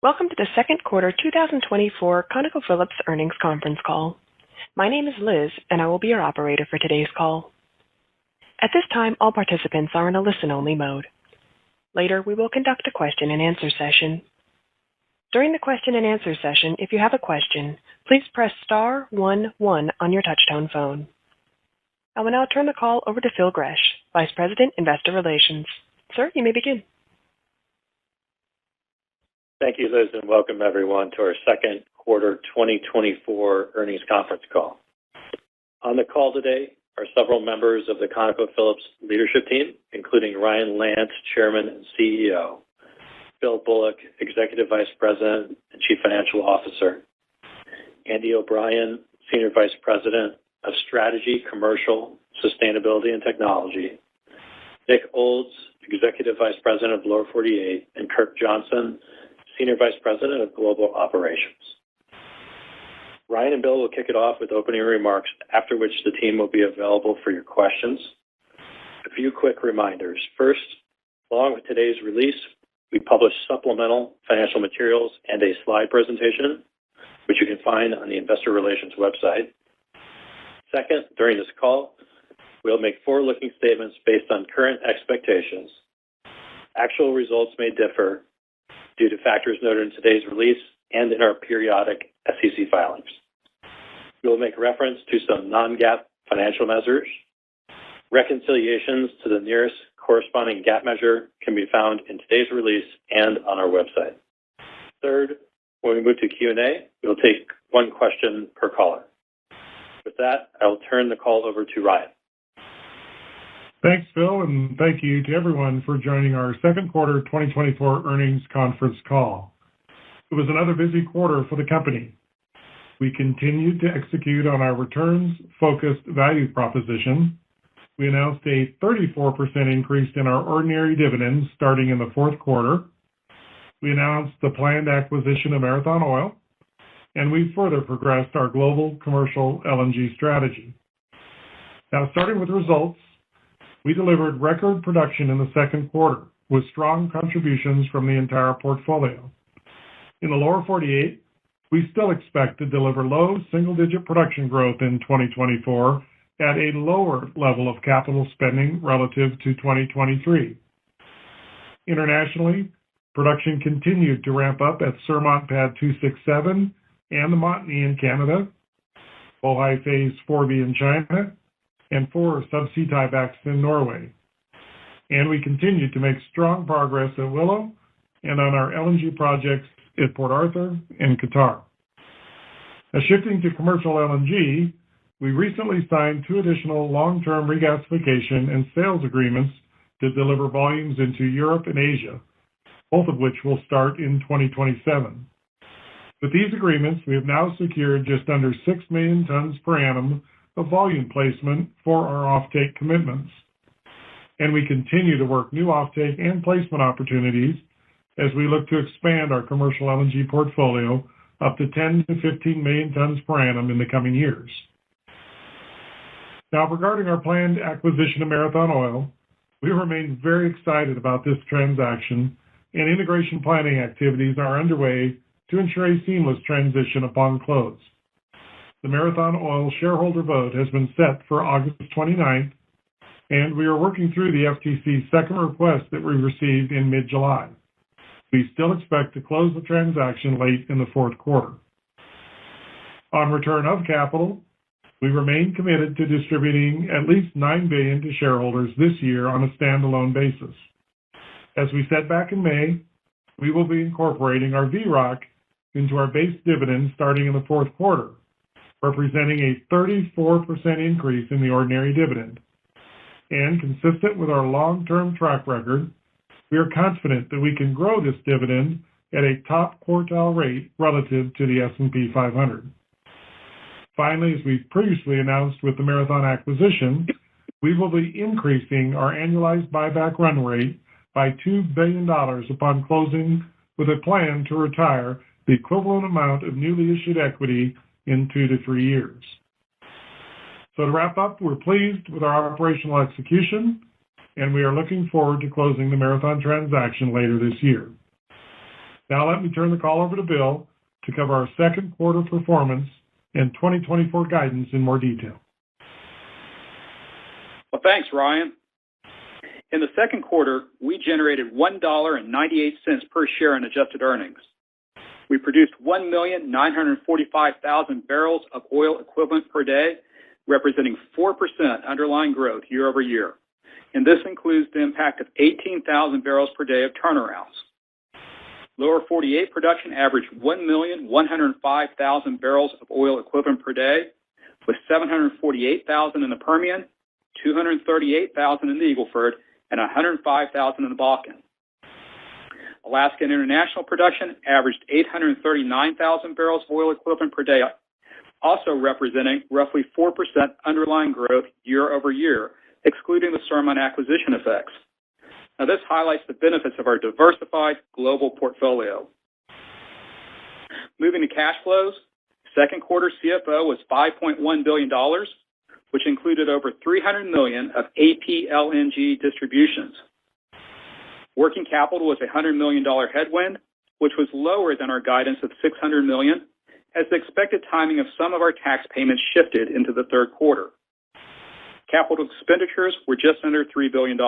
Welcome to the second quarter 2024 ConocoPhillips earnings conference call. My name is Liz, and I will be your operator for today's call. At this time, all participants are in a listen-only mode. Later, we will conduct a question-and-answer session. During the question-and-answer session, if you have a question, please press star 11 on your touch-tone phone. I will now turn the call over to Phil Gresh, Vice President, Investor Relations. Sir, you may begin. Thank you, Liz, and welcome everyone to our second quarter 2024 earnings conference call. On the call today are several members of the ConocoPhillips leadership team, including Ryan Lance, Chairman and CEO, Bill Bullock, Executive Vice President and Chief Financial Officer, Andy O'Brien, Senior Vice President of Strategy, Commercial, Sustainability, and Technology, Nick Olds, Executive Vice President of Lower 48, and Kirk Johnson, Senior Vice President of Global Operations. Ryan and Bill will kick it off with opening remarks, after which the team will be available for your questions. A few quick reminders. First, along with today's release, we published supplemental financial materials and a slide presentation, which you can find on the Investor Relations website. Second, during this call, we'll make forward-looking statements based on current expectations. Actual results may differ due to factors noted in today's release and in our periodic SEC filings. We will make reference to some non-GAAP financial measures. Reconciliations to the nearest corresponding GAAP measure can be found in today's release and on our website. Third, when we move to Q&A, we'll take one question per caller. With that, I will turn the call over to Ryan. Thanks, Phil, and thank you to everyone for joining our second quarter 2024 earnings conference call. It was another busy quarter for the company. We continued to execute on our returns-focused value proposition. We announced a 34% increase in our ordinary dividends starting in the fourth quarter. We announced the planned acquisition of Marathon Oil, and we further progressed our global commercial LNG strategy. Now, starting with results, we delivered record production in the second quarter with strong contributions from the entire portfolio. In the lower 48, we still expect to deliver low single-digit production growth in 2024 at a lower level of capital spending relative to 2023. Internationally, production continued to ramp up at Surmont Pad 267 and the Montney in Canada, Bohai Phase 4B in China, and 4 subsea tiebacks in Norway. And we continued to make strong progress at Willow and on our LNG projects at Port Arthur and Qatar. Now, shifting to commercial LNG, we recently signed 2 additional long-term regasification and sales agreements to deliver volumes into Europe and Asia, both of which will start in 2027. With these agreements, we have now secured just under 6 million tons per annum of volume placement for our offtake commitments. And we continue to work new offtake and placement opportunities as we look to expand our commercial LNG portfolio up to 10 to 15 million tons per annum in the coming years. Now, regarding our planned acquisition of Marathon Oil, we remain very excited about this transaction, and integration planning activities are underway to ensure a seamless transition upon close. The Marathon Oil shareholder vote has been set for August 29th, and we are working through the FTC's second request that we received in mid-July. We still expect to close the transaction late in the fourth quarter. On return of capital, we remain committed to distributing at least $9 billion to shareholders this year on a standalone basis. As we said back in May, we will be incorporating our VROC into our base dividend starting in the fourth quarter, representing a 34% increase in the ordinary dividend. And consistent with our long-term track record, we are confident that we can grow this dividend at a top quartile rate relative to the S&P 500. Finally, as we previously announced with the Marathon acquisition, we will be increasing our annualized buyback run rate by $2 billion upon closing, with a plan to retire the equivalent amount of newly issued equity in 2 to 3 years. So to wrap up, we're pleased with our operational execution, and we are looking forward to closing the Marathon transaction later this year. Now let me turn the call over to Bill to cover our second quarter performance and 2024 guidance in more detail. Well, thanks, Ryan. In the second quarter, we generated $1.98 per share in adjusted earnings. We produced 1,945,000 barrels of oil equivalent per day, representing 4% underlying growth year over year. And this includes the impact of 18,000 barrels per day of turnarounds. Lower 48 production averaged 1,105,000 barrels of oil equivalent per day, with 748,000 in the Permian, 238,000 in the Eagle Ford, and 105,000 in the Bakken. Alaska and international production averaged 839,000 barrels of oil equivalent per day, also representing roughly 4% underlying growth year over year, excluding the Surmont acquisition effects. Now, this highlights the benefits of our diversified global portfolio. Moving to cash flows, second quarter CFO was $5.1 billion, which included over $300 million of APLNG distributions. Working capital was a $100 million headwind, which was lower than our guidance of $600 million, as the expected timing of some of our tax payments shifted into the third quarter. Capital expenditures were just under $3 billion.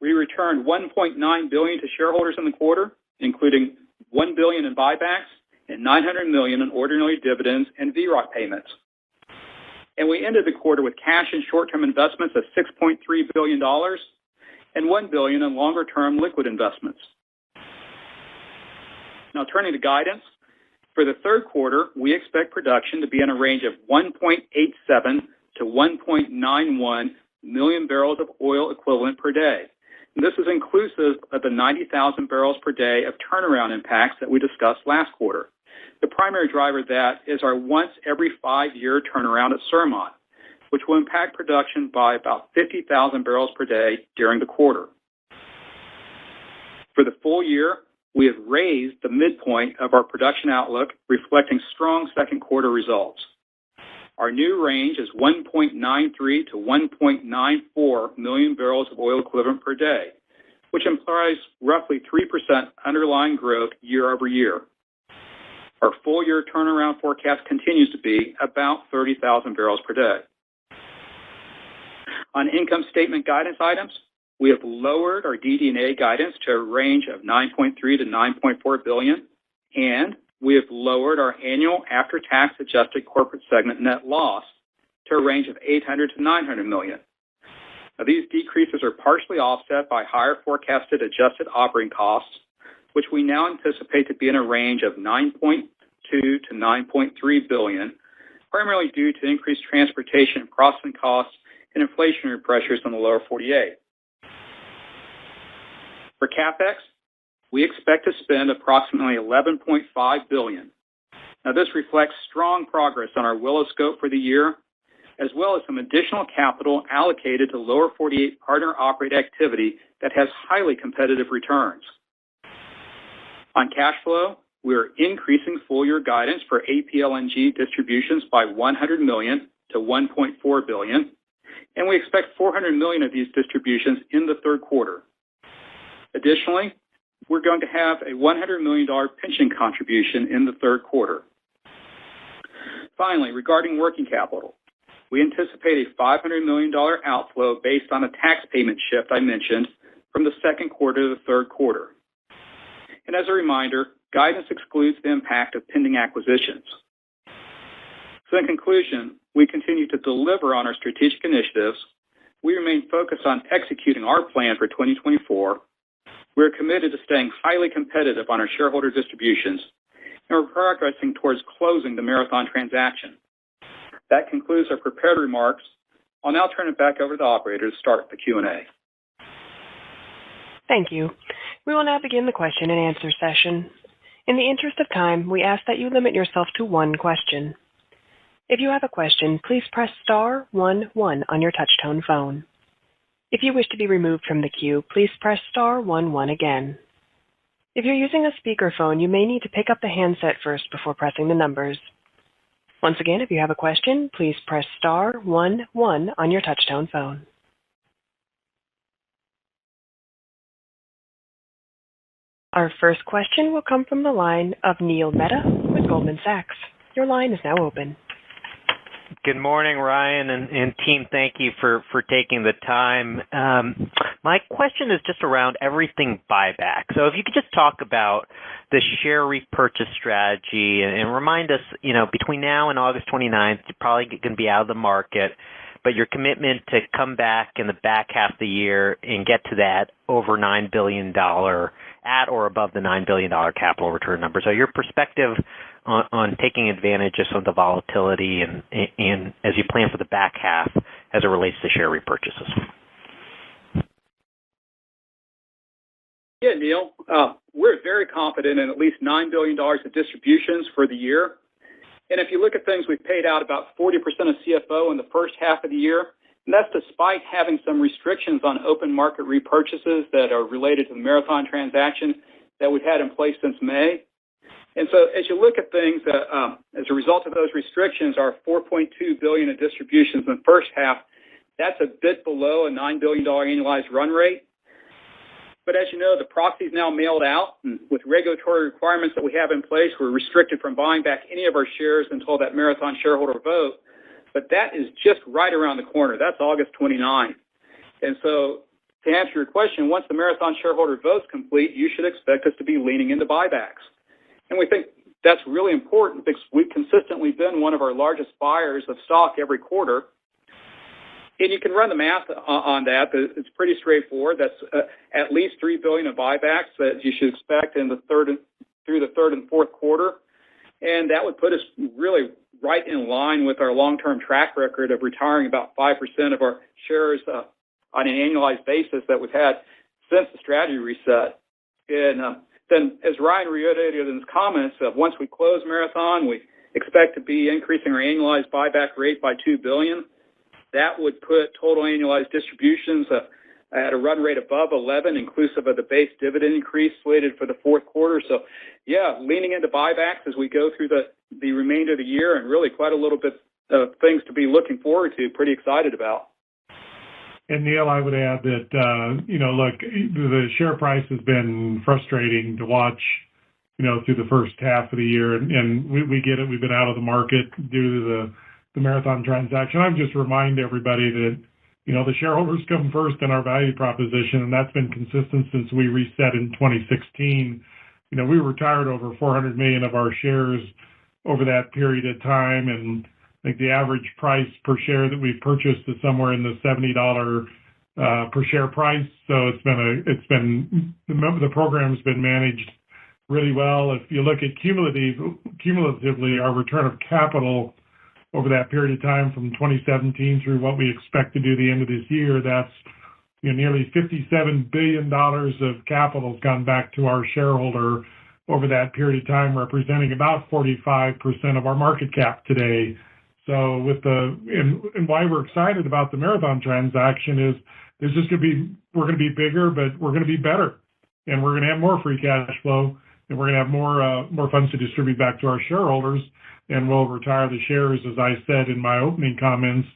We returned $1.9 billion to shareholders in the quarter, including $1 billion in buybacks and $900 million in ordinary dividends and VROC payments. And we ended the quarter with cash and short-term investments of $6.3 billion and $1 billion in longer-term liquid investments. Now, turning to guidance, for the third quarter, we expect production to be in a range of 1.87 to 1.91 million barrels of oil equivalent per day. And this is inclusive of the 90,000 barrels per day of turnaround impacts that we discussed last quarter. The primary driver of that is our once every 5-year turnaround at Surmont, which will impact production by about 50,000 barrels per day during the quarter. For the full year, we have raised the midpoint of our production outlook, reflecting strong second quarter results. Our new range is 1.93 to 1.94 million barrels of oil equivalent per day, which implies roughly 3% underlying growth year over year. Our full-year turnaround forecast continues to be about 30,000 barrels per day. On income statement guidance items, we have lowered our DD&A guidance to a range of $9.3 to $9.4 billion, and we have lowered our annual after-tax adjusted corporate segment net loss to a range of $800 to $900 million. Now, these decreases are partially offset by higher forecasted adjusted operating costs, which we now anticipate to be in a range of $9.2 to $9.3 billion, primarily due to increased transportation and processing costs and inflationary pressures in the lower 48. For CapEx, we expect to spend approximately $11.5 billion. Now, this reflects strong progress on our Willow scope for the year, as well as some additional capital allocated to lower 48 partner-operate activity that has highly competitive returns. On cash flow, we are increasing full-year guidance for APLNG distributions by $100 million to $1.4 billion, and we expect $400 million of these distributions in the third quarter. Additionally, we're going to have a $100 million pension contribution in the third quarter. Finally, regarding working capital, we anticipate a $500 million outflow based on a tax payment shift I mentioned from the second quarter to the third quarter. And as a reminder, guidance excludes the impact of pending acquisitions. So in conclusion, we continue to deliver on our strategic initiatives. We remain focused on executing our plan for 2024. We're committed to staying highly competitive on our shareholder distributions, and we're progressing towards closing the Marathon transaction. That concludes our prepared remarks. I'll now turn it back over to the operator to start the Q&A. Thank you. We will now begin the question and answer session. In the interest of time, we ask that you limit yourself to one question. If you have a question, please press star 11 on your touch-tone phone. If you wish to be removed from the queue, please press star 11 again. If you're using a speakerphone, you may need to pick up the handset first before pressing the numbers. Once again, if you have a question, please press star 11 on your touch-tone phone. Our first question will come from the line of Neil Mehta with Goldman Sachs. Your line is now open. Good morning, Ryan and team. Thank you for taking the time. My question is just around everything buyback. So if you could just talk about the share repurchase strategy and remind us, between now and August 29th, you're probably going to be out of the market, but your commitment to come back in the back half of the year and get to that over $9 billion, at or above the $9 billion capital return number. So your perspective on taking advantage of some of the volatility and as you plan for the back half as it relates to share repurchases. Yeah, Neil, we're very confident in at least $9 billion of distributions for the year. And if you look at things, we've paid out about 40% of CFO in the first half of the year, and that's despite having some restrictions on open market repurchases that are related to the Marathon transaction that we've had in place since May. And so as you look at things, as a result of those restrictions, our $4.2 billion of distributions in the first half, that's a bit below a $9 billion annualized run rate. But as you know, the proxy is now mailed out, and with regulatory requirements that we have in place, we're restricted from buying back any of our shares until that Marathon shareholder vote. But that is just right around the corner. That's August 29th. And so to answer your question, once the Marathon shareholder vote's complete, you should expect us to be leaning into buybacks. And we think that's really important because we've consistently been one of our largest buyers of stock every quarter. And you can run the math on that. It's pretty straightforward. That's at least $3 billion of buybacks that you should expect in through the third and fourth quarter. And that would put us really right in line with our long-term track record of retiring about 5% of our shares on an annualized basis that we've had since the strategy reset. And then, as Ryan reiterated in his comments, once we close Marathon, we expect to be increasing our annualized buyback rate by $2 billion. That would put total annualized distributions at a run rate above 11, inclusive of the base dividend increase slated for the fourth quarter. So, yeah, leaning into buybacks as we go through the remainder of the year, and really quite a little bit of things to be looking forward to, pretty excited about. And Neil, I would add that, look, the share price has been frustrating to watch, through the first half of the year. And we get it. We've been out of the market due to the Marathon transaction. I would just remind everybody that, the shareholders come first in our value proposition, and that's been consistent since we reset in 2016. We retired over 400 million of our shares over that period of time, and I think the average price per share that we've purchased is somewhere in the $70 per share price. So the program's been managed really well. If you look at cumulatively, our return of capital over that period of time from 2017 through what we expect to do the end of this year, that's nearly $57 billion of capital has gone back to our shareholder over that period of time, representing about 45% of our market cap today. So and why we're excited about the Marathon transaction is we're going to be bigger, but we're going to be better, and we're going to have more free cash flow, and we're going to have more funds to distribute back to our shareholders, and we'll retire the shares, as I said in my opening comments,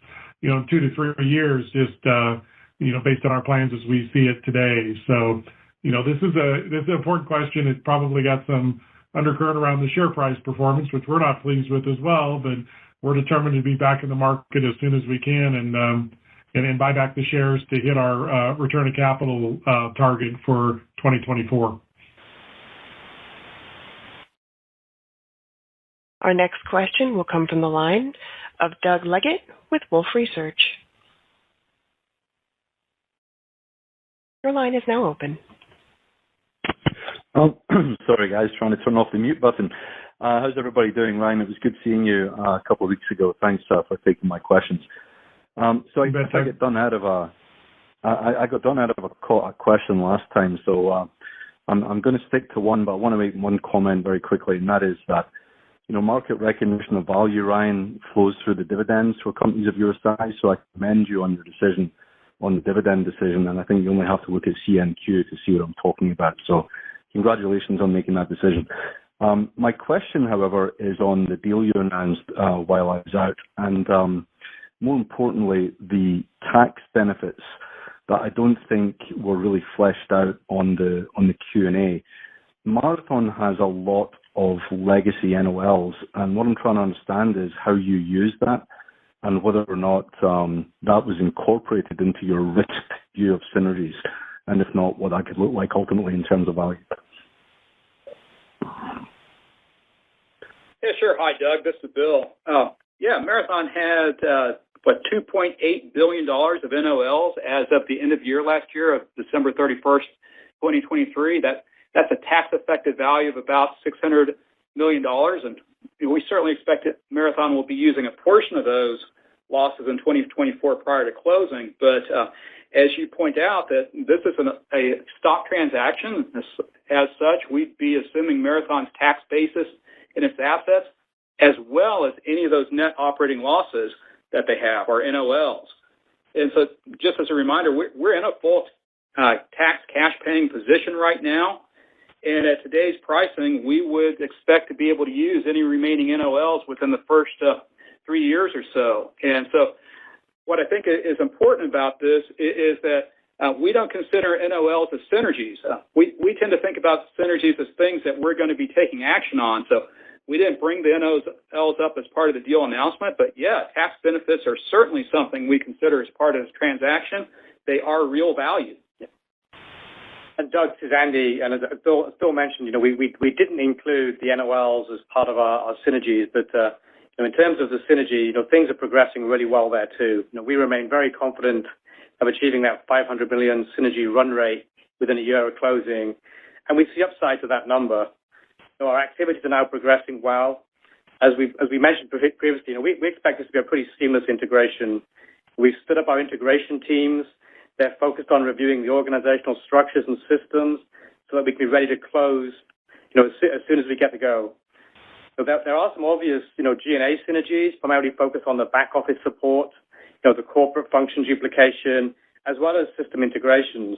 in 2 to 3 years, just based on our plans as we see it today. So this is an important question. It's probably got some undercurrent around the share price performance, which we're not pleased with as well, but we're determined to be back in the market as soon as we can and buy back the shares to hit our return of capital target for 2024. Our next question will come from the line of Doug Leggett with Wolfe Research. Your line is now open. Oh, sorry guys, trying to turn off the mute button. How's everybody doing, Ryan? It was good seeing you a couple of weeks ago. Thanks for taking my questions. So I got done out of a question last time, so I'm going to stick to one, but I want to make one comment very quickly, and that is that market recognition of value, Ryan, flows through the dividends for companies of your size. So I commend you on your decision on the dividend decision, and I think you only have to look at CNQ to see what I'm talking about. So congratulations on making that decision. My question, however, is on the deal you announced while I was out, and more importantly, the tax benefits that I don't think were really fleshed out on the Q&A. Marathon has a lot of legacy NOLs, and what I'm trying to understand is how you use that and whether or not that was incorporated into your risk view of synergies, and if not, what that could look like ultimately in terms of value. Yeah, sure. Hi, Doug. This is Bill. Marathon had, $2.8 billion of NOLs as of the end of year last year, of December 31st, 2023. That's a tax-effective value of about $600 million, and we certainly expect that Marathon will be using a portion of those losses in 2024 prior to closing. But as you point out, that this is a stock transaction. As such, we'd be assuming Marathon's tax basis in its assets, as well as any of those net operating losses that they have, or NOLs. And so just as a reminder, we're in a full tax cash-paying position right now. And at today's pricing, we would expect to be able to use any remaining NOLs within the first 3 years or so. And so what I think is important about this is that we don't consider NOLs as synergies. We tend to think about synergies as things that we're going to be taking action on. So we didn't bring the NOLs up as part of the deal announcement, but yeah, tax benefits are certainly something we consider as part of this transaction. They are real value. And Doug, this is Andy, and as Bill mentioned, we didn't include the NOLs as part of our synergies, but in terms of the synergy, things are progressing really well there too. We remain very confident of achieving that $500 million synergy run rate within a year of closing, and we see upside to that number. Our activities are now progressing well. As we mentioned previously, we expect this to be a pretty seamless integration. We've stood up our integration teams. They're focused on reviewing the organizational structures and systems so that we can be ready to close, as soon as we get to go. So there are some obvious, G&A synergies, primarily focused on the back office support, the corporate function duplication, as well as system integrations.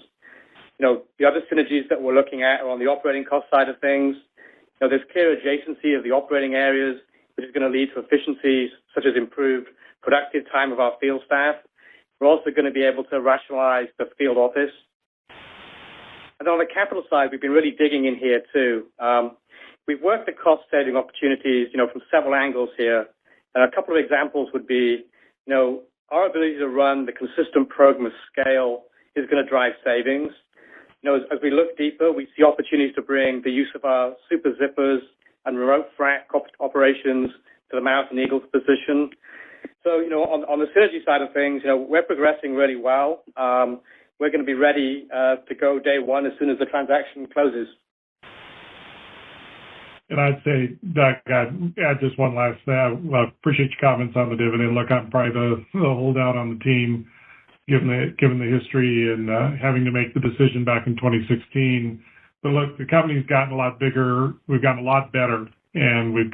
The other synergies that we're looking at are on the operating cost side of things. There's clear adjacency of the operating areas, which is going to lead to efficiencies such as improved productive time of our field staff. We're also going to be able to rationalize the field office. And on the capital side, we've been really digging in here too. We've worked the cost-saving opportunities, from several angles here. And a couple of examples would be, our ability to run the consistent program of scale is going to drive savings. As we look deeper, we see opportunities to bring the use of our super zippers and remote frac operations to the Marathon Eagles position. So, on the synergy side of things, we're progressing really well. We're going to be ready to go day one as soon as the transaction closes. And I'd say, Doug, I'd add just one last thing. Well, I appreciate your comments on the dividend. Look, I'm probably the holdout on the team, given the history and having to make the decision back in 2016. But look, the company's gotten a lot bigger. We've gotten a lot better, and we've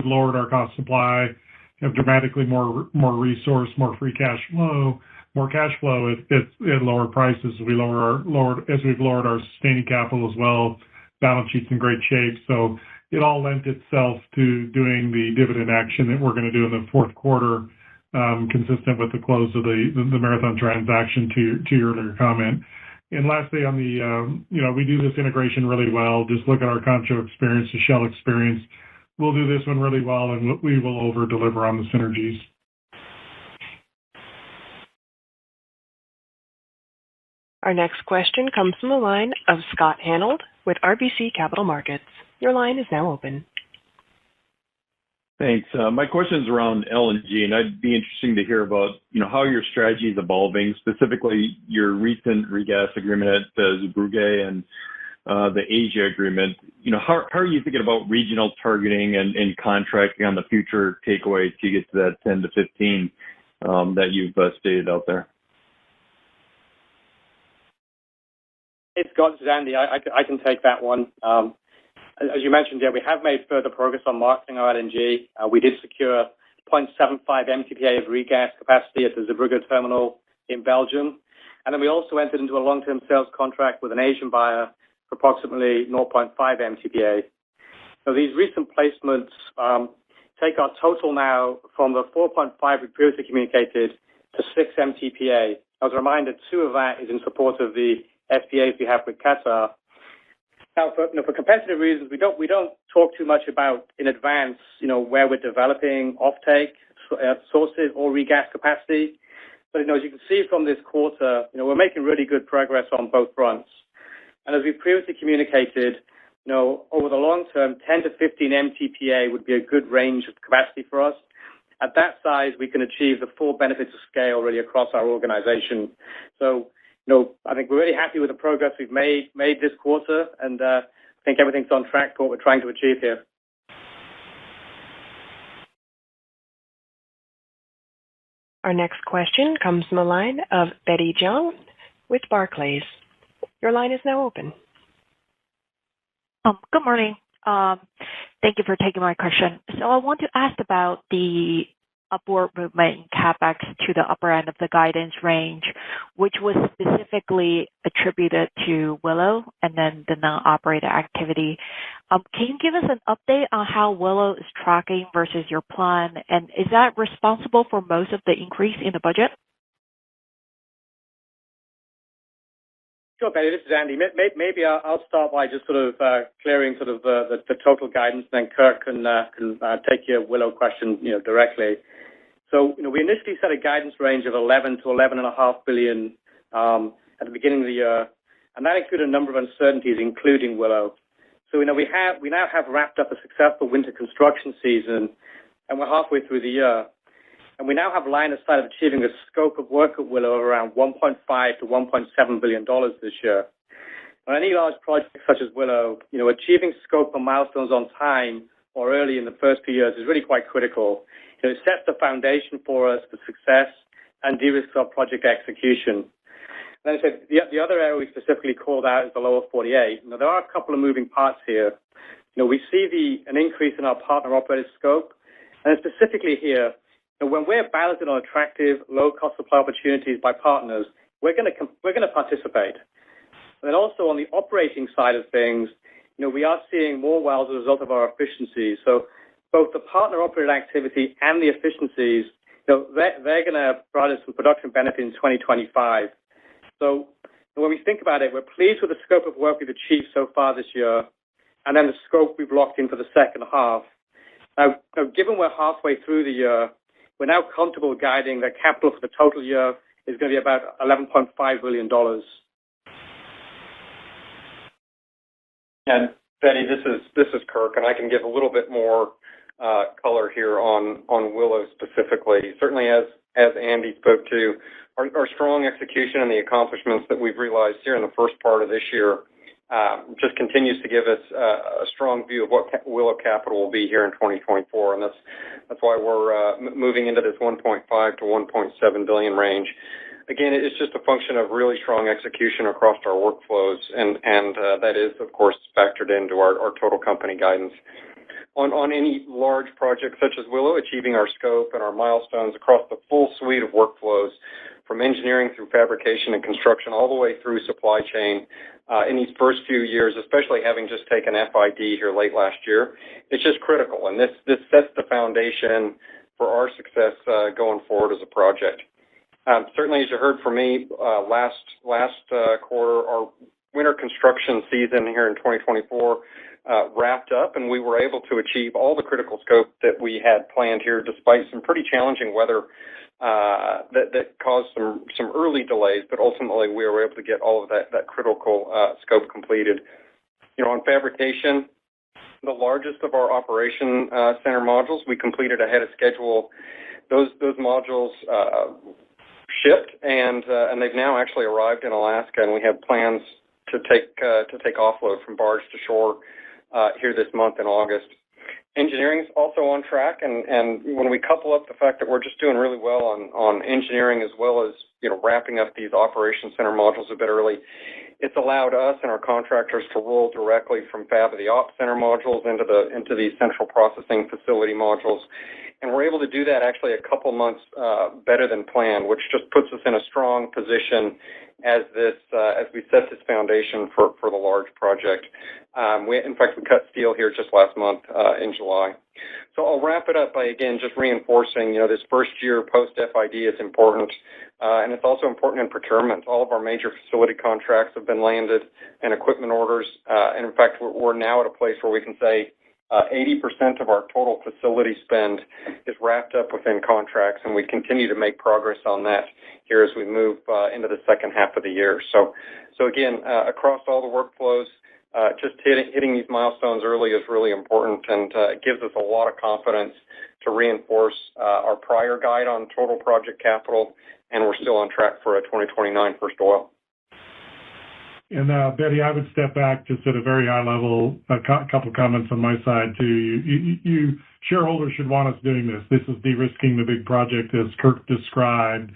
lowered our cost supply, have dramatically more resource, more free cash flow, more cash flow at lower prices. We've lowered our sustaining capital as well. Balance sheet's in great shape. So it all lent itself to doing the dividend action that we're going to do in the fourth quarter, consistent with the close of the Marathon transaction to your earlier comment. And lastly, on the, we do this integration really well. Just look at our Concho experience, the Shell experience. We'll do this one really well, and we will over-deliver on the synergies. Our next question comes from the line of Scott Hanold with RBC Capital Markets. Your line is now open. Thanks. My question is around LNG, and I'd be interesting to hear about, how your strategy is evolving, specifically your recent regas agreement at Zeebrugge and the Asia agreement. How are you thinking about regional targeting and contracting on the future takeaway to get to that 10 to 15 that you've stated out there? Hey, Scott, this is Andy. I can take that one. As you mentioned, we have made further progress on marketing our LNG. We did secure 0.75 MTPA of regas capacity at the Zeebrugge terminal in Belgium. And then we also entered into a long-term sales contract with an Asian buyer for approximately 0.5 MTPA. So these recent placements take our total now from the 4.5 we previously communicated to 6 MTPA. As a reminder, 2 of that is in support of the SPAs we have with Qatar. Now, for competitive reasons, we don't talk too much about in advance, where we're developing offtake sources or regas capacity. But as you can see from this quarter, we're making really good progress on both fronts. And as we previously communicated, over the long term, 10 to 15 MTPA would be a good range of capacity for us. At that size, we can achieve the full benefits of scale really across our organization. So, I think we're really happy with the progress we've made this quarter, and I think everything's on track for what we're trying to achieve here. Our next question comes from the line of Betty Jiang with Barclays. Your line is now open. Good morning. Thank you for taking my question. So I want to ask about the upward movement in CapEx to the upper end of the guidance range, which was specifically attributed to Willow and then the non-operator activity. Can you give us an update on how Willow is tracking versus your plan, and is that responsible for most of the increase in the budget? Sure, Betty. This is Andy. Maybe I'll start by just sort of clearing sort of the total guidance, then Kirk can take your Willow question directly. So we initially set a guidance range of 11 to 11.5 billion at the beginning of the year, and that included a number of uncertainties, including Willow. So we now have wrapped up a successful winter construction season, and we're halfway through the year. And we now have line of sight of achieving a scope of work at Willow of around $1.5 to $1.7 billion this year. On any large project such as Willow, achieving scope and milestones on time or early in the first few years is really quite critical. It sets the foundation for us for success and de-risks our project execution. And as I said, the other area we specifically called out is the lower 48. There are a couple of moving parts here. We see an increase in our partner-operated scope, and specifically here, when we're balancing on attractive, low-cost supply opportunities by partners, we're going to participate. And then also on the operating side of things, we are seeing more wells as a result of our efficiencies. So both the partner-operated activity and the efficiencies, they're going to provide us some production benefit in 2025. So when we think about it, we're pleased with the scope of work we've achieved so far this year, and then the scope we've locked in for the second half. Now given we're halfway through the year, we're now comfortable guiding that capital for the total year is going to be about $11.5 billion. And Betty, this is Kirk, and I can give a little bit more color here on Willow specifically. Certainly, as Andy spoke to, our strong execution and the accomplishments that we've realized here in the first part of this year just continues to give us a strong view of what Willow capital will be here in 2024, and that's why we're moving into this 1.5 to 1.7 billion range. Again, it's just a function of really strong execution across our workflows, and that is, of course, factored into our total company guidance. On any large project such as Willow, achieving our scope and our milestones across the full suite of workflows, from engineering through fabrication and construction all the way through supply chain, in these first few years, especially having just taken FID here late last year, it's just critical. And this sets the foundation for our success going forward as a project. Certainly, as you heard from me last quarter, our winter construction season here in 2024 wrapped up, and we were able to achieve all the critical scope that we had planned here, despite some pretty challenging weather that caused some early delays, but ultimately we were able to get all of that critical scope completed. On fabrication, the largest of our operation center modules, we completed ahead of schedule. Those modules shipped, and they've now actually arrived in Alaska, and we have plans to take offload from barge to shore here this month in August. Engineering is also on track, and when we couple up the fact that we're just doing really well on engineering as well as wrapping up these operation center modules a bit early, it's allowed us and our contractors to roll directly from fab of the ops center modules into these central processing facility modules, and we're able to do that actually a couple months better than planned, which just puts us in a strong position as we set this foundation for the large project. In fact, we cut steel here just last month in July. So I'll wrap it up by, again, just reinforcing, this first year post-FID is important, and it's also important in procurement. All of our major facility contracts have been landed and equipment orders, and in fact, we're now at a place where we can say 80% of our total facility spend is wrapped up within contracts, and we continue to make progress on that here as we move into the second half of the year. So again, across all the workflows, just hitting these milestones early is really important, and it gives us a lot of confidence to reinforce our prior guide on total project capital, and we're still on track for a 2029 first oil. And Betty, I would step back just at a very high level, a couple comments on my side too. You shareholders should want us doing this. This is de-risking the big project as Kirk described.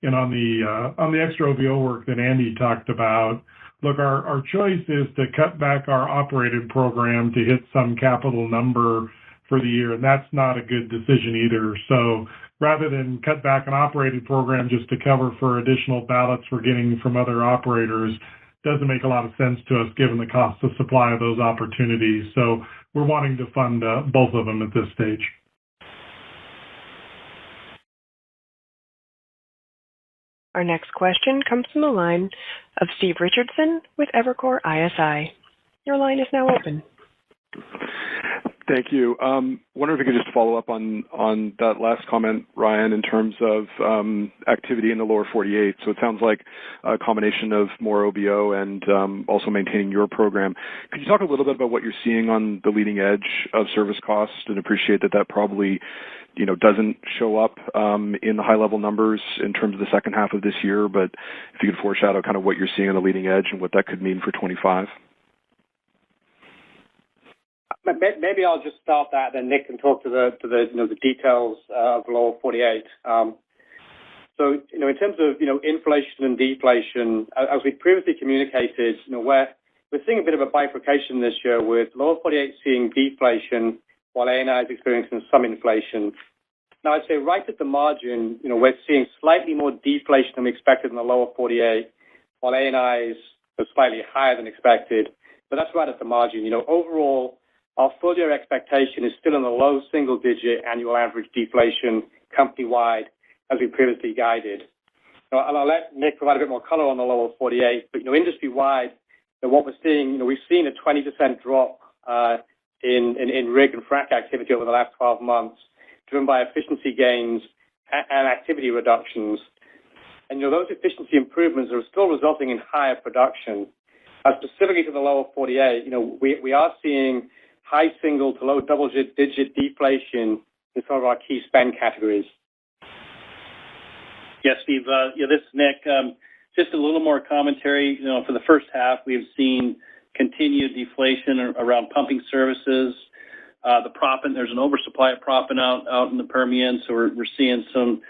And on the extra OVO work that Andy talked about, look, our choice is to cut back our operated program to hit some capital number for the year, and that's not a good decision either. So rather than cut back an operated program just to cover for additional ballots we're getting from other operators, doesn't make a lot of sense to us given the cost of supply of those opportunities. So we're wanting to fund both of them at this stage. Our next question comes from the line of Steve Richardson with Evercore ISI. Your line is now open. Thank you. Wonder if you could just follow up on that last comment, Ryan, in terms of activity in the lower 48. So it sounds like a combination of more OBO and also maintaining your program. Could you talk a little bit about what you're seeing on the leading edge of service costs, and appreciate that probably doesn't show up in the high-level numbers in terms of the second half of this year, but if you could foreshadow kind of what you're seeing on the leading edge and what that could mean for 25. Maybe I'll just start that, then Nick can talk to the details of the lower 48. So in terms of inflation and deflation, as we previously communicated, we're seeing a bit of a bifurcation this year with lower 48 seeing deflation while A&I is experiencing some inflation. Now I'd say right at the margin, we're seeing slightly more deflation than we expected in the lower 48, while A&I is slightly higher than expected. But that's right at the margin. Overall, our full-year expectation is still in the low single-digit annual average deflation company-wide, as we previously guided. I'll let Nick provide a bit more color on the lower 48, but industry-wide, what we're seeing, we've seen a 20% drop in rig and frac activity over the last 12 months, driven by efficiency gains and activity reductions. And those efficiency improvements are still resulting in higher production. Specifically to the lower 48, we are seeing high single to low double-digit deflation in some of our key spend categories. Yes, Steve. This is Nick. Just a little more commentary. For the first half, we've seen continued deflation around pumping services. The proppant, there's an oversupply of proppant out in the Permian, so we're seeing some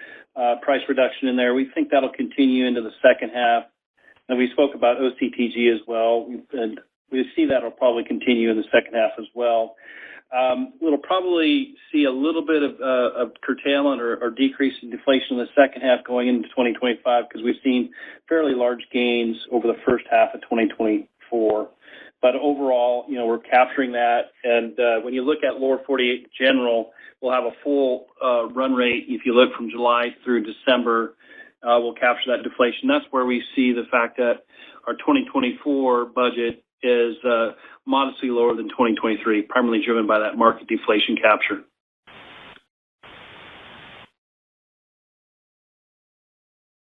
price reduction in there. We think that'll continue into the second half. And we spoke about OCTG as well. We see that'll probably continue in the second half as well. We'll probably see a little bit of curtailment or decrease in deflation in the second half going into 2025 because we've seen fairly large gains over the first half of 2024. But overall, we're capturing that. And when you look at lower 48 in general, we'll have a full run rate. If you look from July through December, we'll capture that deflation. That's where we see the fact that our 2024 budget is modestly lower than 2023, primarily driven by that market deflation capture.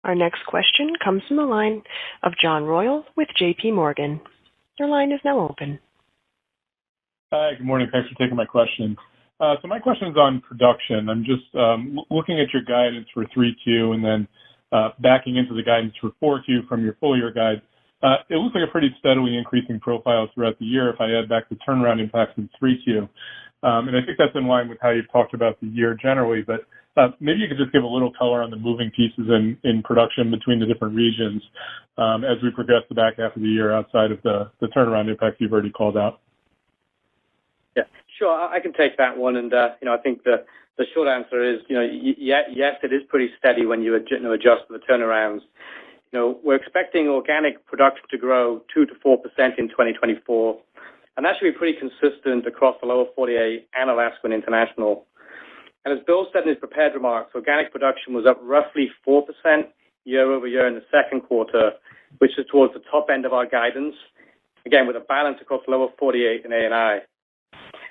Our next question comes from the line of John Royal with J.P. Morgan. Your line is now open. Hi, good morning. Thanks for taking my question. So my question is on production. I'm just looking at your guidance for 3Q and then backing into the guidance for 4Q from your full year guide. It looks like a pretty steadily increasing profile throughout the year if I add back the turnaround impacts in 3Q. And I think that's in line with how you've talked about the year generally, but maybe you could just give a little color on the moving pieces in production between the different regions as we progress the back half of the year outside of the turnaround impacts you've already called out. Yeah, sure. I can take that one. And, I think the short answer is, yes, it is pretty steady when you adjust for the turnarounds. We're expecting organic production to grow 2 to 4% in 2024. and that should be pretty consistent across the lower 48 and Alaska and international. And as Bill said in his prepared remarks, organic production was up roughly 4% year over year in the second quarter, which is towards the top end of our guidance, again, with a balance across the lower 48 and A&I.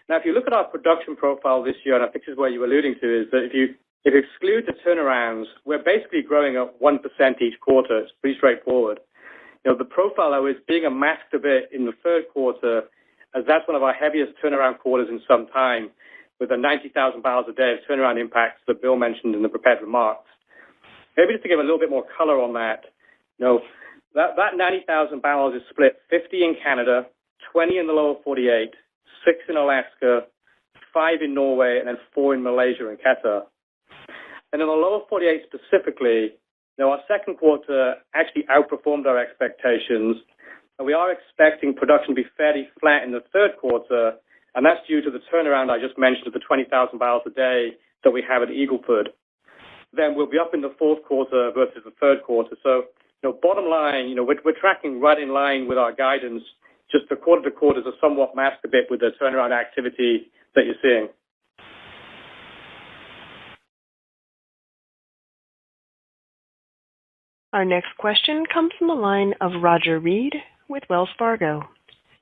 Now, if you look at our production profile this year, and I think this is what you were alluding to, is that if you exclude the turnarounds, we're basically growing up 1% each quarter. It's pretty straightforward. The profile, though, is being masked a bit in the third quarter, as that's one of our heaviest turnaround quarters in some time, with the 90,000 barrels a day of turnaround impacts that Bill mentioned in the prepared remarks. Maybe just to give a little bit more color on that, that 90,000 barrels is split 50 in Canada, 20 in the lower 48, 6 in Alaska, 5 in Norway, and then 4 in Malaysia and Qatar. And in the lower 48 specifically, our second quarter actually outperformed our expectations, and we are expecting production to be fairly flat in the third quarter, and that's due to the turnaround I just mentioned of the 20,000 barrels a day that we have at Eagle Ford. Then we'll be up in the fourth quarter versus the third quarter. So, bottom line, we're tracking right in line with our guidance. Just the quarter to quarters are somewhat masked a bit with the turnaround activity that you're seeing. Our next question comes from the line of Roger Reed with Wells Fargo.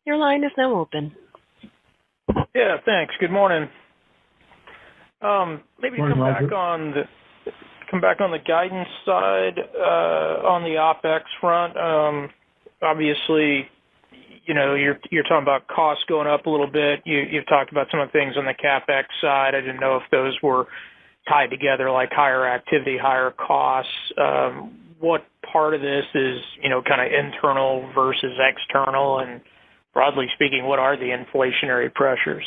Your line is now open. Yeah, thanks. Good morning. Maybe morning, come back on the guidance side, on the OpEx front. Obviously, you're talking about costs going up a little bit. You've talked about some of the things on the CapEx side. I didn't know if those were tied together, like higher activity, higher costs. What part of this is, kind of internal versus external? And broadly speaking, what are the inflationary pressures?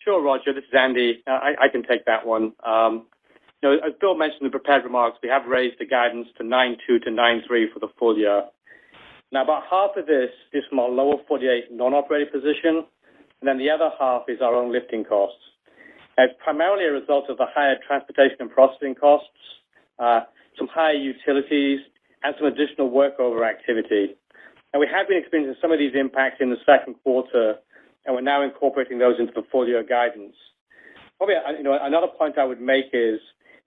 Sure, Roger. This is Andy. I can take that one. As Bill mentioned in the prepared remarks, we have raised the guidance to 9.2 to 9.3 for the full year. Now, about half of this is from our lower 48 non-operating position, and then the other half is our own lifting costs. It's primarily a result of the higher transportation and processing costs, some higher utilities, and some additional workover activity. And we have been experiencing some of these impacts in the second quarter, and we're now incorporating those into the full-year guidance. Probably, another point I would make is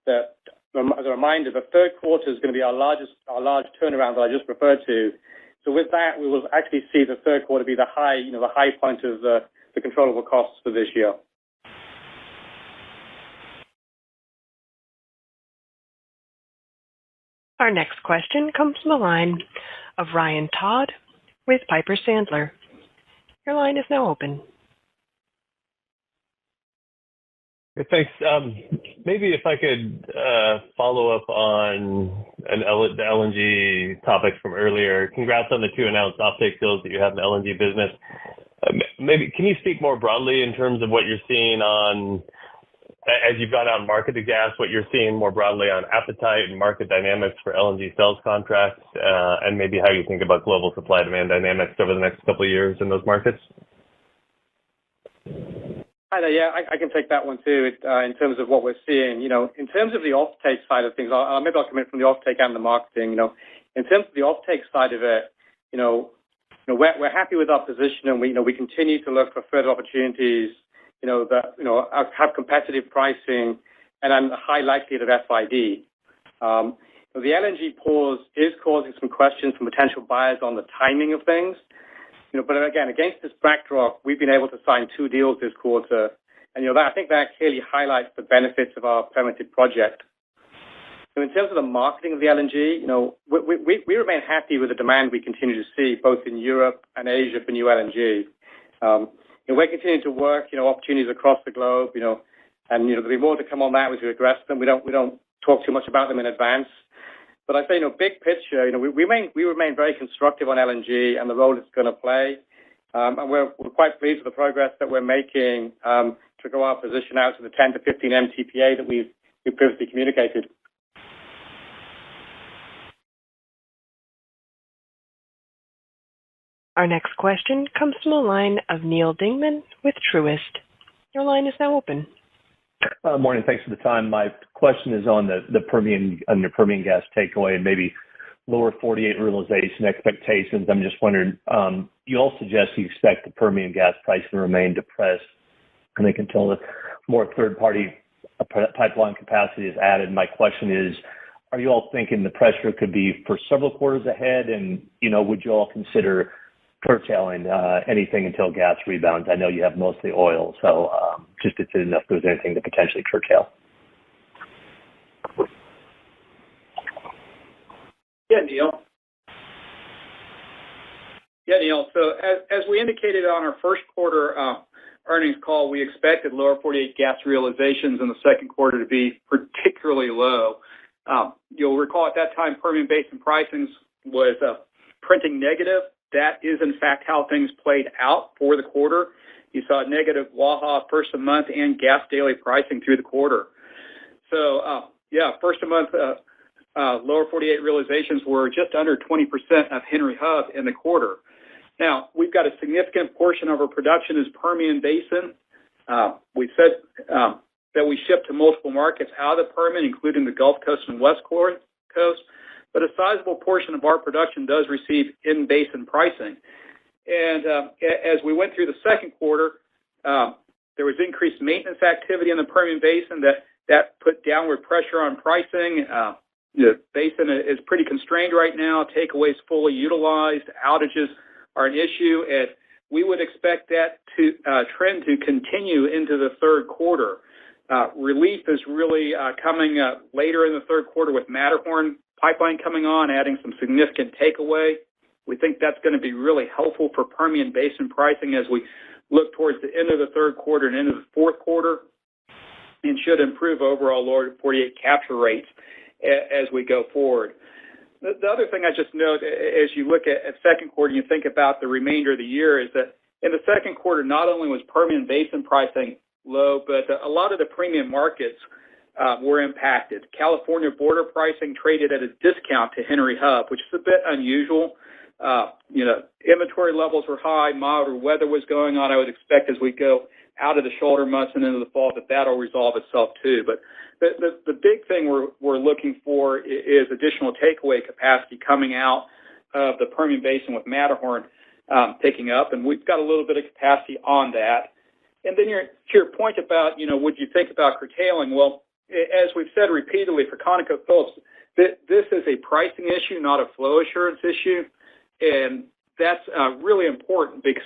that, as a reminder, the third quarter is going to be our large turnaround that I just referred to. So with that, we will actually see the third quarter be the high point of the controllable costs for this year. Our next question comes from the line of Ryan Todd with Piper Sandler. Your line is now open. Thanks. Maybe if I could follow up on the LNG topic from earlier. Congrats on the 2 announced offtake deals that you have in the LNG business. Maybe can you speak more broadly in terms of what you're seeing on, as you've gone out and marketed gas, what you're seeing more broadly on appetite and market dynamics for LNG sales contracts, and maybe how you think about global supply-demand dynamics over the next couple of years in those markets? Hi there. Yeah, I can take that one too. In terms of what we're seeing, in terms of the offtake side of things, maybe I'll come in from the offtake and the marketing. In terms of the offtake side of it, we're happy with our position, and we continue to look for further opportunities, that have competitive pricing and a high likelihood of FID. The LNG pause is causing some questions from potential buyers on the timing of things. But again, against this backdrop, we've been able to sign 2 deals this quarter, and I think that clearly highlights the benefits of our permitted project. So in terms of the marketing of the LNG, we remain happy with the demand we continue to see both in Europe and Asia for new LNG. We're continuing to work, opportunities across the globe, and there'll be more to come on that as we address them. We don't talk too much about them in advance. But I say, big picture, we remain very constructive on LNG and the role it's going to play, and we're quite pleased with the progress that we're making to grow our position out to the 10 to 15 MTPA that we've previously communicated. Our next question comes from the line of Neil Dingman with Truist. Your line is now open. Morning. Thanks for the time. My question is on the Permian gas takeaway, and maybe lower 48 realization expectations, I'm just wondering, you all suggest you expect the Permian gas price to remain depressed, I think, until more third-party pipeline capacity is added. My question is, are you all thinking the pressure could be for several quarters ahead? And, would you all consider curtailing anything until gas rebounds? I know you have mostly oil, so just to know if there's anything to potentially curtail. Yeah, Neil. So as we indicated on our first quarter earnings call, we expected lower 48 gas realizations in the second quarter to be particularly low. You'll recall at that time, Permian Basin pricing was printing negative. That is, in fact, how things played out for the quarter. You saw negative Waha first of month and gas daily pricing through the quarter. So, first of month lower 48 realizations were just under 20% of Henry Hub in the quarter. Now, we've got a significant portion of our production is Permian Basin. We've said that we ship to multiple markets out of the Permian, including the Gulf Coast and West Coast, but a sizable portion of our production does receive in-basin pricing. And as we went through the second quarter, there was increased maintenance activity in the Permian Basin that put downward pressure on pricing. The basin is pretty constrained right now. Takeaways fully utilized. Outages are an issue, and we would expect that trend to continue into the third quarter. Relief is really coming later in the third quarter with Matterhorn pipeline coming on, adding some significant takeaway. We think that's going to be really helpful for Permian Basin pricing as we look towards the end of the third quarter and into the fourth quarter, and should improve overall lower 48 capture rates as we go forward. The other thing I just note, as you look at second quarter, you think about the remainder of the year, is that in the second quarter, not only was Permian Basin pricing low, but a lot of the premium markets were impacted. California border pricing traded at a discount to Henry Hub, which is a bit unusual. Inventory levels were high, milder weather was going on. I would expect as we go out of the shoulder months and into the fall that'll resolve itself too. But the big thing we're looking for is additional takeaway capacity coming out of the Permian Basin with Matterhorn picking up, and we've got a little bit of capacity on that. And then to your point about, would you think about curtailing? Well, as we've said repeatedly for ConocoPhillips, this is a pricing issue, not a flow assurance issue. And that's really important because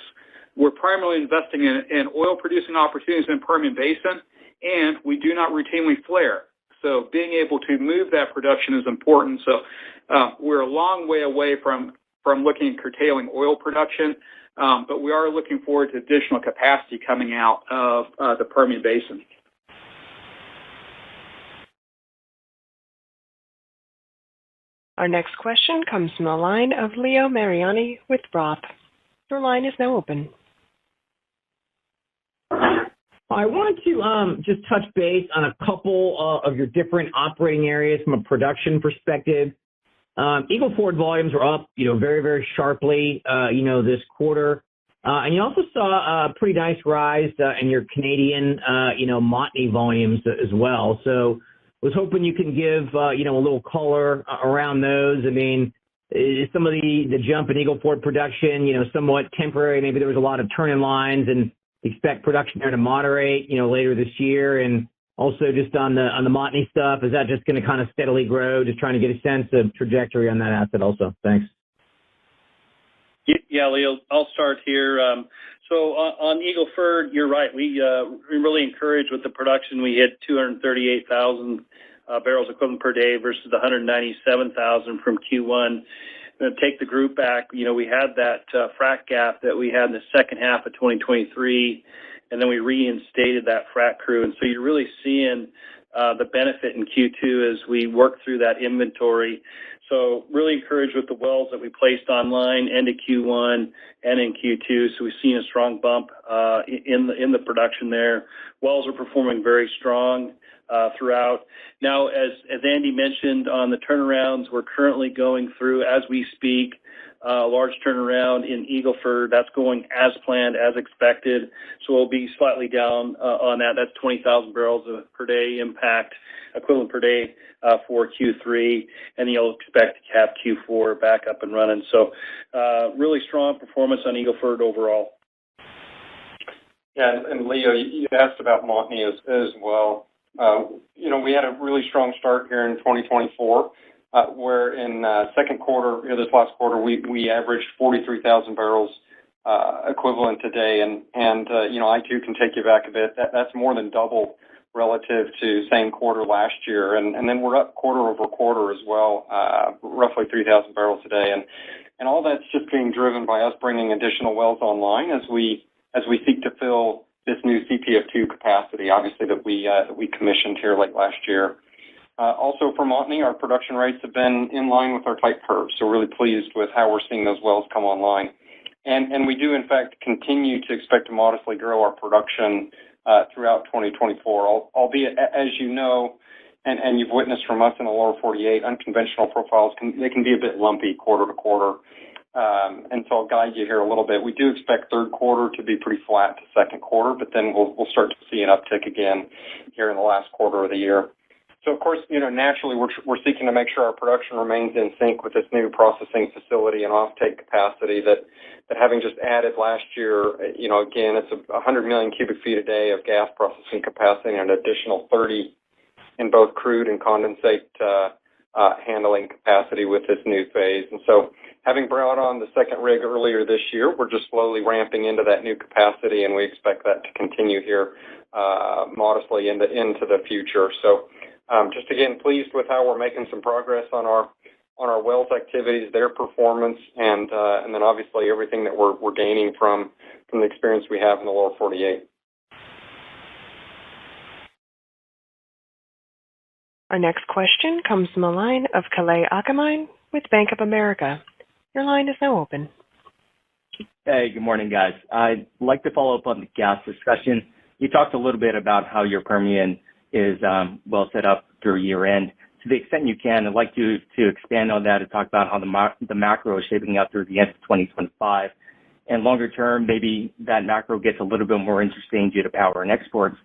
we're primarily investing in oil-producing opportunities in Permian Basin, and we do not routinely flare. So being able to move that production is important. So we're a long way away from looking at curtailing oil production, but we are looking forward to additional capacity coming out of the Permian Basin. Our next question comes from the line of Leo Mariani with Roth. Your line is now open. I wanted to just touch base on a couple of your different operating areas from a production perspective. Eagle Ford volumes were up, very, very sharply, this quarter. And you also saw a pretty nice rise in your Canadian, Montney volumes as well. So I was hoping you can give, a little color around those. I mean, is some of the jump in Eagle Ford production, somewhat temporary? Maybe there was a lot of turn-in lines and expect production there to moderate, later this year. And also just on the Montney stuff, is that just going to kind of steadily grow? Just trying to get a sense of trajectory on that asset also. Thanks. Yeah, Leo, I'll start here. So on Eagle Ford, you're right. We're really encouraged with the production. We hit 238,000 barrels equivalent per day versus the 197,000 from Q1. Take the group back, we had that frac gap that we had in the second half of 2023, and then we reinstated that frac crew. And so you're really seeing the benefit in Q2 as we work through that inventory. So really encouraged with the wells that we placed online into Q1 and in Q2. So we've seen a strong bump in the production there. Wells are performing very strong throughout. Now, as Andy mentioned on the turnarounds, we're currently going through, as we speak, a large turnaround in Eagle Ford. That's going as planned, as expected. So we'll be slightly down on that. That's 20,000 barrels per day impact, equivalent per day for Q3. And you'll expect to have Q4 back up and running. So really strong performance on Eagle Ford overall. Yeah, and Leo, you asked about Montney as well. We had a really strong start here in 2024, where in second quarter, this last quarter, we averaged 43,000 barrels equivalent a day, and I too can take you back a bit. That's more than double relative to same quarter last year, and then we're up quarter over quarter as well, roughly 3,000 barrels a day, and all that's just being driven by us bringing additional wells online as we seek to fill this new CPF2 capacity, obviously, that we commissioned here late last year. Also for Montney, our production rates have been in line with our type curve, so really pleased with how we're seeing those wells come online. And we do, in fact, continue to expect to modestly grow our production throughout 2024, albeit, as you know, and you've witnessed from us in the lower 48, unconventional profiles, they can be a bit lumpy quarter to quarter. And so I'll guide you here a little bit. We do expect third quarter to be pretty flat to second quarter, but then we'll start to see an uptick again here in the last quarter of the year. So, of course, naturally, we're seeking to make sure our production remains in sync with this new processing facility and offtake capacity that having just added last year, again, it's 100 million cubic feet a day of gas processing capacity and an additional 30 in both crude and condensate handling capacity with this new phase. And so having brought on the second rig earlier this year, we're just slowly ramping into that new capacity, and we expect that to continue here modestly into the future. So just again, pleased with how we're making some progress on our wells activities, their performance, and then obviously everything that we're gaining from the experience we have in the lower 48. Our next question comes from the line of Kalei Akamine with Bank of America. Your line is now open. Hey, good morning, guys. I'd like to follow up on the gas discussion. You talked a little bit about how your Permian is well set up through year end. To the extent you can, I'd like you to expand on that and talk about how the macro is shaping up through the end of 2025. And longer term, maybe that macro gets a little bit more interesting due to power and exports.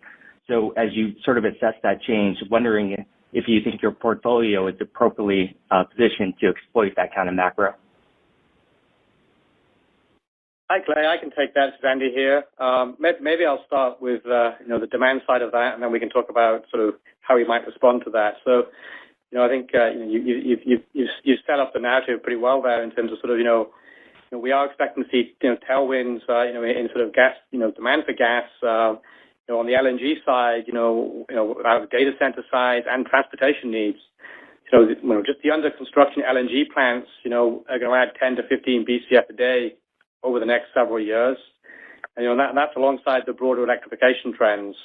So as you sort of assess that change, wondering if you think your portfolio is appropriately positioned to exploit that kind of macro. Hi, Clay. I can take that. It's Andy here. Maybe I'll start with the demand side of that, and then we can talk about sort of how we might respond to that. So, I think you've set up the narrative pretty well there in terms of sort of we are expecting to see tailwinds in sort of gas demand for gas on the LNG side our data center side and transportation needs. Just the under construction LNG plants are going to add 10 to 15 BCF a day over the next several years, and that's alongside the broader electrification trends.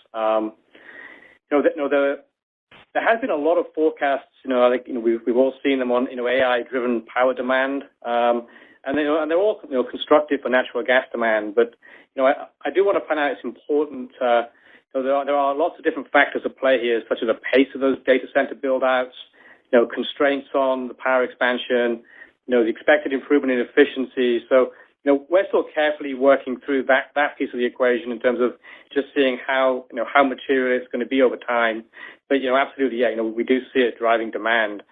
There has been a lot of forecasts. I think we've all seen them on AI-driven power demand, and they're all constructive for natural gas demand. But I do want to point out it's important. There are lots of different factors at play here, such as the pace of those data center build-outs, constraints on the power expansion, the expected improvement in efficiency. So we're still carefully working through that piece of the equation in terms of just seeing how material it's going to be over time. But absolutely, we do see it driving demand.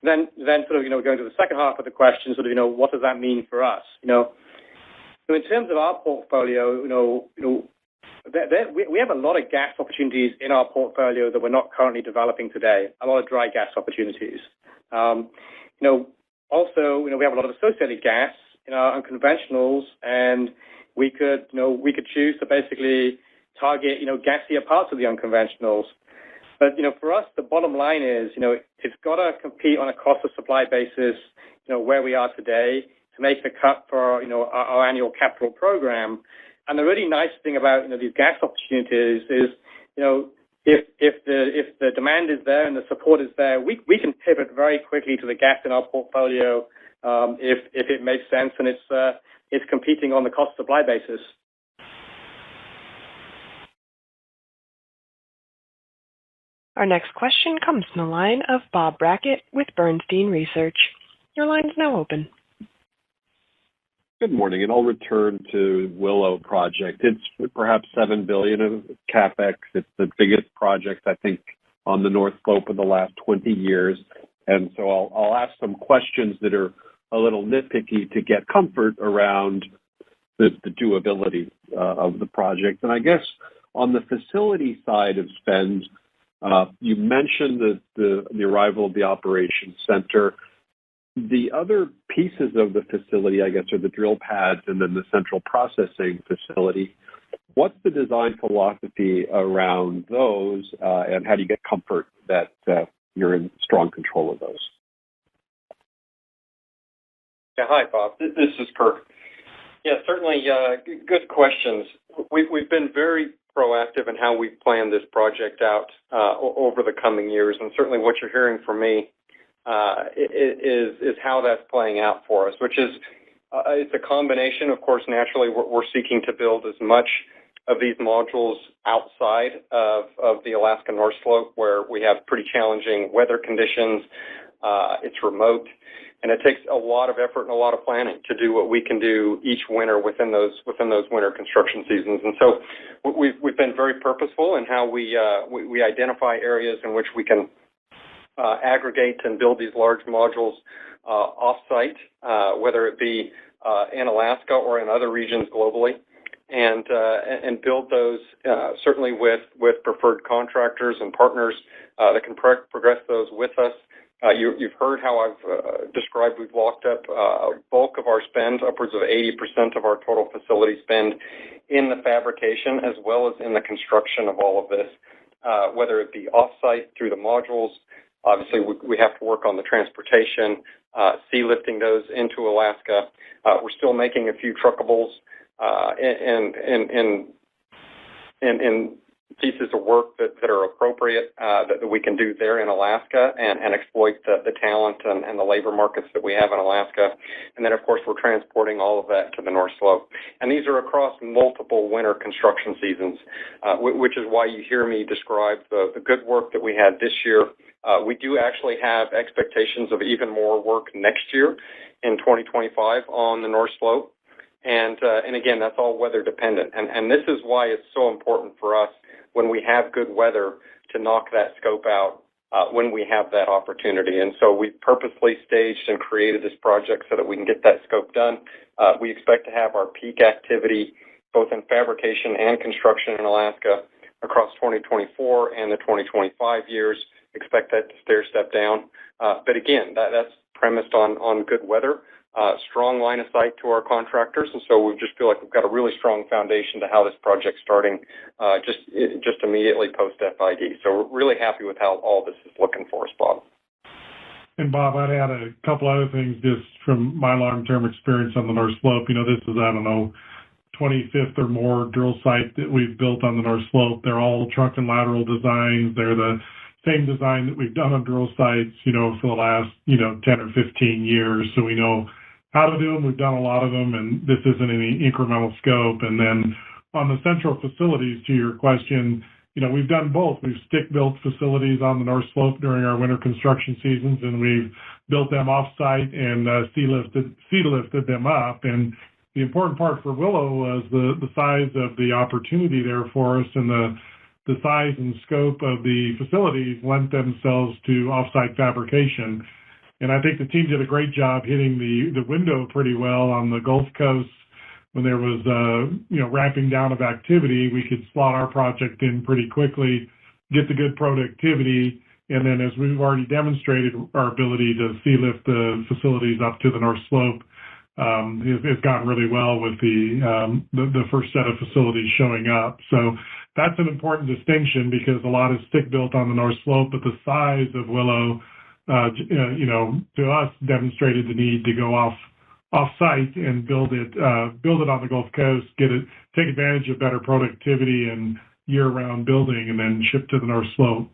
Then sort of going to the second half of the question, sort of what does that mean for us? So in terms of our portfolio, we have a lot of gas opportunities in our portfolio that we're not currently developing today. A lot of dry gas opportunities. Also, we have a lot of associated gas in our unconventionals, and we could choose to basically target gassier parts of the unconventionals. But for us, the bottom line is it's got to compete on a cost of supply basis where we are today to make the cut for our annual capital program. And the really nice thing about these gas opportunities is if the demand is there and the support is there, we can pivot very quickly to the gas in our portfolio if it makes sense and it's competing on the cost supply basis. Our next question comes from the line of Bob Brackett with Bernstein Research. Your line is now open. Good morning, and I'll return to Willow project. It's perhaps $7 billion of CapEx. It's the biggest project, I think, on the North Slope in the last 20 years. And so I'll ask some questions that are a little nitpicky to get comfort around the doability of the project. And I guess on the facility side of spend, you mentioned the arrival of the operations center. The other pieces of the facility, I guess, are the drill pads and then the central processing facility. What's the design philosophy around those, and how do you get comfort that you're in strong control of those? Yeah, hi, Bob. This is Kirk. Yeah, certainly good questions. We've been very proactive in how we've planned this project out over the coming years, and certainly what you're hearing from me is how that's playing out for us, which is it's a combination. Of course, naturally, we're seeking to build as much of these modules outside of the Alaska North Slope, where we have pretty challenging weather conditions. It's remote, and it takes a lot of effort and a lot of planning to do what we can do each winter within those winter construction seasons. And so we've been very purposeful in how we identify areas in which we can aggregate and build these large modules off-site, whether it be in Alaska or in other regions globally, and build those certainly with preferred contractors and partners that can progress those with us. You've heard how I've described we've locked up a bulk of our spend, upwards of 80% of our total facility spend in the fabrication as well as in the construction of all of this, whether it be off-site through the modules. Obviously, we have to work on the transportation, sea lifting those into Alaska. We're still making a few truckables in pieces of work that are appropriate that we can do there in Alaska and exploit the talent and the labor markets that we have in Alaska. And then, of course, we're transporting all of that to the North Slope. And these are across multiple winter construction seasons, which is why you hear me describe the good work that we had this year. We do actually have expectations of even more work next year in 2025 on the North Slope. And again, that's all weather dependent. And this is why it's so important for us when we have good weather to knock that scope out when we have that opportunity. And so we purposely staged and created this project so that we can get that scope done. We expect to have our peak activity both in fabrication and construction in Alaska across 2024 and the 2025 years. Expect that to stair-step down. But again, that's premised on good weather, strong line of sight to our contractors, and so we just feel like we've got a really strong foundation to how this project's starting just immediately post-FID. So we're really happy with how all this is looking for us, Bob. And Bob, I'd add a couple other things just from my long-term experience on the North Slope. You know, this is, 25th or more drill site that we've built on the North Slope. They're all trunk and lateral designs. They're the same design that we've done on drill sites, for the last, 10 or 15 years. So we know how to do them. We've done a lot of them, and this isn't any incremental scope. And then on the central facilities, to your question, we've done both. We've stick-built facilities on the North Slope during our winter construction seasons, and we've built them off-site and sea lifted them up. And the important part for Willow was the size of the opportunity there for us, and the size and scope of the facilities lent themselves to off-site fabrication. And I think the team did a great job hitting the window pretty well on the Gulf Coast. When there was, ramping down of activity, we could slot our project in pretty quickly, get the good productivity, and then as we've already demonstrated our ability to sea lift the facilities up to the North Slope, it's gone really well with the first set of facilities showing up. So that's an important distinction because a lot is stick-built on the North Slope, but the size of Willow, to us, demonstrated the need to go off-site and build it on the Gulf Coast, take advantage of better productivity and year-round building, and then ship to the North Slope.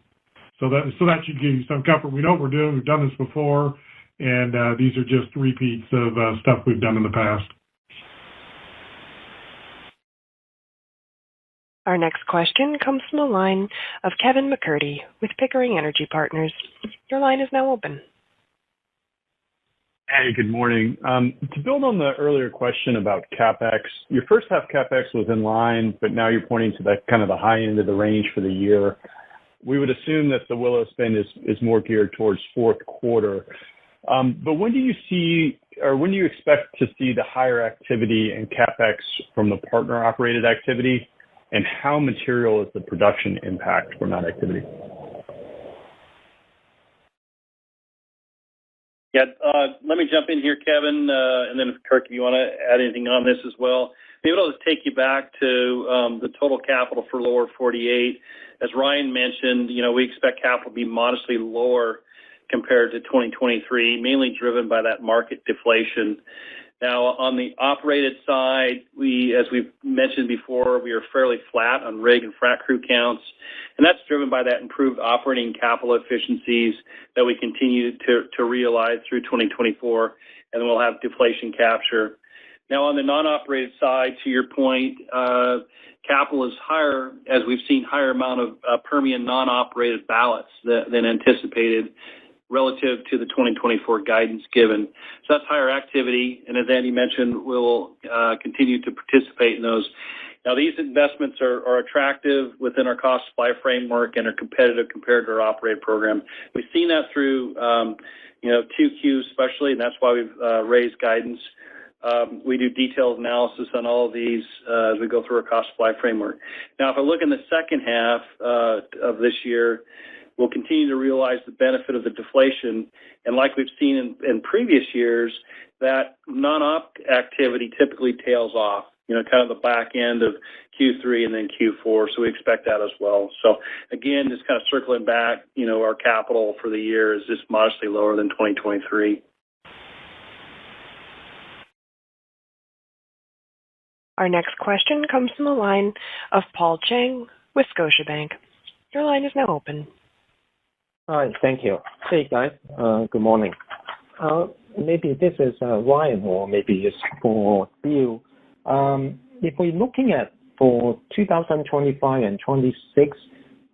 So that should give you some comfort. We know what we're doing. We've done this before, and these are just repeats of stuff we've done in the past. Our next question comes from the line of Kevin McCurdy with Pickering Energy Partners. Your line is now open. Hey, good morning. To build on the earlier question about CapEx, your first half CapEx was in line, but now you're pointing to that kind of the high end of the range for the year. We would assume that the Willow spend is more geared towards fourth quarter. But when do you expect to see the higher activity and CapEx from the partner-operated activity, and how material is the production impact from that activity? Yeah, let me jump in here, Kevin, and then Kirk, if you want to add anything on this as well. Maybe I'll just take you back to the total capital for lower 48. As Ryan mentioned, we expect capital to be modestly lower compared to 2023, mainly driven by that market deflation. Now, on the operated side, as we've mentioned before, we are fairly flat on rig and frac crew counts, and that's driven by that improved operating capital efficiencies that we continue to realize through 2024, and then we'll have deflation capture. Now, on the non-operated side, to your point, capital is higher as we've seen higher amount of Permian non-operated ballots than anticipated relative to the 2024 guidance given. So that's higher activity, and as Andy mentioned, we'll continue to participate in those. Now, these investments are attractive within our cost supply framework and are competitive compared to our operated program. We've seen that through 2Q especially, and that's why we've raised guidance. We do detailed analysis on all of these as we go through our cost supply framework. Now, if I look in the second half of this year, we'll continue to realize the benefit of the deflation. And like we've seen in previous years, that non-op activity typically tails off, kind of the back end of Q3 and then Q4. So we expect that as well. So again, just kind of circling back, our capital for the year is just modestly lower than 2023. Our next question comes from the line of Paul Cheng with Scotiabank. Your line is now open. Hi, thank you. Hey, guys. Good morning. Maybe this is Ryan or maybe it's for Bill. If we're looking at for 2025 and 26,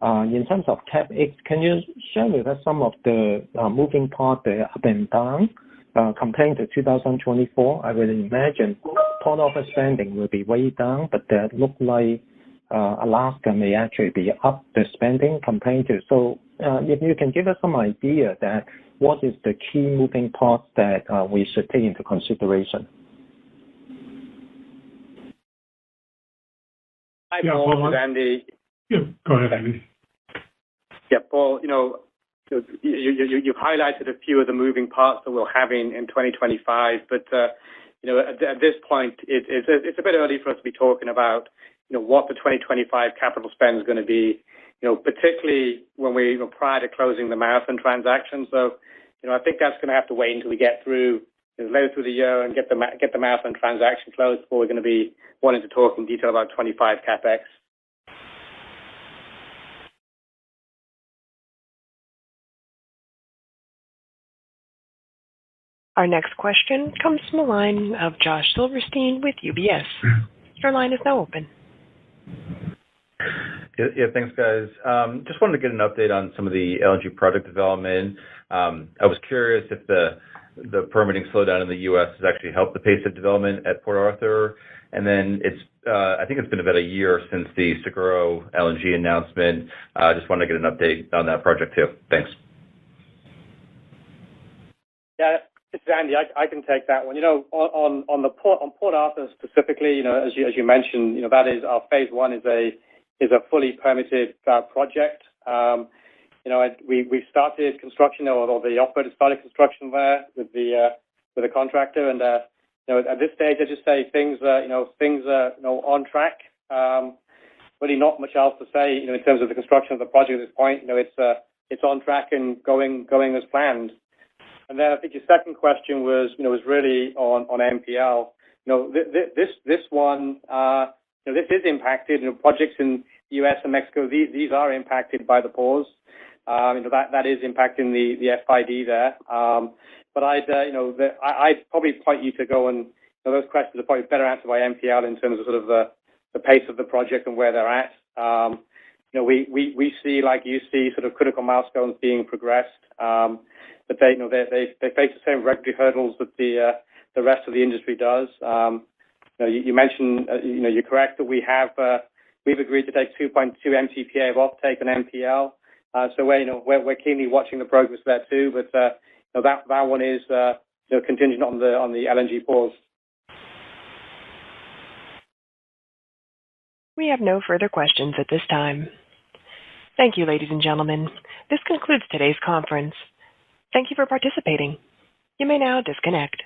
in terms of CapEx, can you share with us some of the moving parts there up and down comparing to 2024? I would imagine part of the spending will be way down, but that look like Alaska may actually be up the spending comparing to. So if you can give us some idea that what is the key moving parts that we should take into consideration? Hi, Paul. This is Andy. Yeah, go ahead, Andy. Yeah, Paul, you've highlighted a few of the moving parts that we'll have in 2025, but at this point, it's a bit early for us to be talking about what the 2025 capital spend is going to be, particularly when we prior to closing the Marathon transaction. So, I think that's going to have to wait until we get through later through the year and get the Marathon transaction closed before we're going to be wanting to talk in detail about 25 CapEx. Our next question comes from the line of Josh Silverstein with UBS. Your line is now open. Yeah, thanks, guys. Just wanted to get an update on some of the LNG project development. I was curious if the permitting slowdown in the U.S. has actually helped the pace of development at Port Arthur. And then I think it's been about a year since the Seguro LNG announcement. Just wanted to get an update on that project too. Thanks. Yeah, it's Andy. I can take that one. On Port Arthur specifically, as you mentioned, that is our phase one is a fully permitted project. We started construction, or the operator started construction there with the contractor, and at this stage, I just say things are on track. Really, not much else to say, in terms of the construction of the project at this point. It's on track and going as planned. And then I think your second question was really on MPL. This one, this is impacted. Projects in the U.S. and Mexico, these are impacted by the pause. That is impacting the FID there. But I'd probably point you to go and those questions are probably better answered by MPL in terms of sort of the pace of the project and where they're at. We see, like you see, sort of critical milestones being progressed. but they face the same regulatory hurdles that the rest of the industry does. You mentioned, you're correct that we've agreed to take 2.2 MTPA of offtake on MPL. So we're keenly watching the progress there too, but that one is contingent on the LNG pause. We have no further questions at this time. Thank you, ladies and gentlemen. This concludes today's conference. Thank you for participating. You may now disconnect.